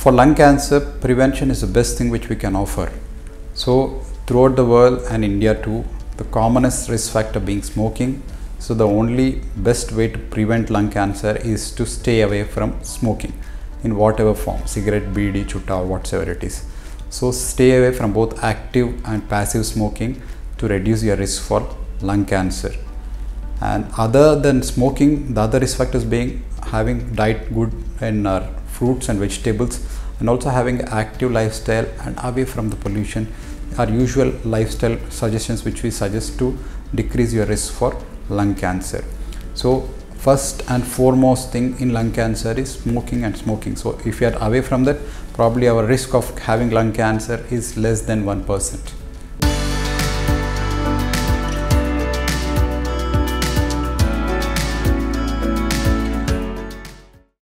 For lung cancer, prevention is the best thing which we can offer. So throughout the world and India too, the commonest risk factor being smoking. So the only best way to prevent lung cancer is to stay away from smoking in whatever form, cigarette, bidi, chutta, whatsoever it is. So stay away from both active and passive smoking to reduce your risk for lung cancer. And other than smoking, the other risk factors being having diet good in our fruits and vegetables, and also having active lifestyle and away from the pollution are usual lifestyle suggestions which we suggest to decrease your risk for lung cancer. So first and foremost thing in lung cancer is smoking and smoking. So if you are away from that, probably our risk of having lung cancer is less than 1%.